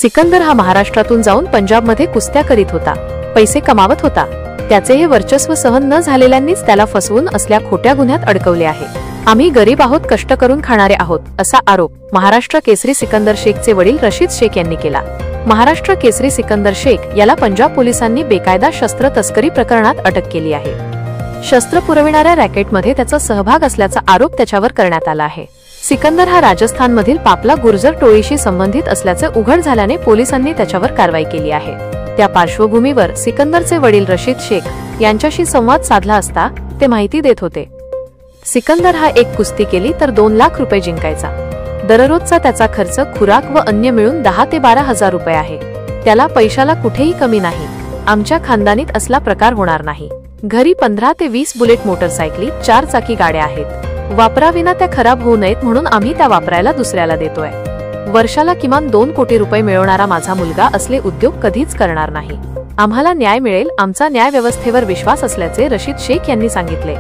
सिकंदर हा महाराष्ट्रातून जाऊन पंजाबमध्ये कुस्त्या करीत होता, पैसे कमावत होता। त्याचे हे वर्चस्व सहन न झालेल्यांनीच त्याला फसवून असल्या खोट्या गुन्ह्यात अडकवले आहे। आम्ही गरीब आहोत, कष्ट करून खाणारे आहोत, असा आरोप महाराष्ट्र केसरी सिकंदर शेखचे वडील रशीद शेख यांनी केला। महाराष्ट्र केसरी सिकंदर शेख याला पंजाब पोलिसांनी बेकायदा शस्त्र तस्करी प्रकरणात अटक केली आहे। शस्त्र पुरविणाऱ्या रॅकेटमध्ये त्याचा सहभाग असल्याचा आरोप त्याच्यावर करण्यात आला आहे। सिकंदर हा राजस्थानमधील पापला गुर्जर टोळीशी संबंधित असल्याचे उघड झाल्याने पोलिसांनी त्याच्यावर कारवाई केली आहे। त्या पार्श्वभूमीवर सिकंदरचे वडील रशीद शेख यांच्याशी संवाद साधला असता ते माहिती देत होते। सिकंदर हा एक कुस्ती केली तर 2 लाख रुपये जिंकायचा। दररोजचा त्याचा खर्च, खुराक व अन्य मिळून 10 ते 12 हजार रुपये आहे। त्याला पैशाला कुठेही कमी नाही। आमच्या खानदानीत असला प्रकार होणार नाही। घरी 15 ते 20 बुलेट मोटरसायकली, 4 चाकी गाड्या आहेत। वापराविना त्या खराब होऊ नयेत म्हणून आम्ही त्या वापरायला दुसऱ्याला देतोय। वर्षाला किमान 2 कोटी रुपये मिळवणारा माझा मुलगा असले उद्योग कधीच करणार नाही। आम्हाला न्याय मिळेल, आमचा न्याय व्यवस्थेवर विश्वास असल्याचे रशीद शेख यांनी सांगितले।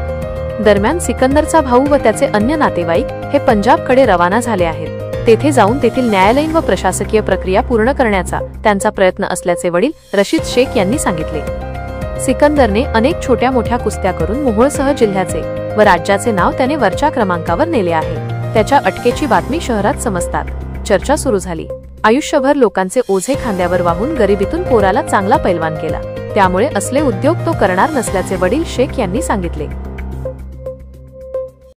दरम्यान सिकंदरचा भाऊ व त्याचे अन्य नातेवाईक हे पंजाबकडे रवाना झाले आहेत। तेथे जाऊन तेथील न्यायालयीन व प्रशासकीय प्रक्रिया पूर्ण करण्याचा त्यांचा प्रयत्न असल्याचे वडील रशीद शेख यांनी सांगितले। सिकंदरने अनेक छोट्या मोठ्या कुस्त्या करून मोहोळसह जिल्ह्याचे व राज्याचे नाव त्याने वरच्या क्रमांकावर नेले आहे। त्याच्या अटकेची बातमी शहरात समजतात चर्चा सुरू झाली। आयुष्यभर लोकांचे ओझे खांद्यावर वाहून गरिबीतून पोराला चांगला पैलवान केला, त्यामुळे असले उद्योग तो करणार नसल्याचे वडील शेख यांनी सांगितले।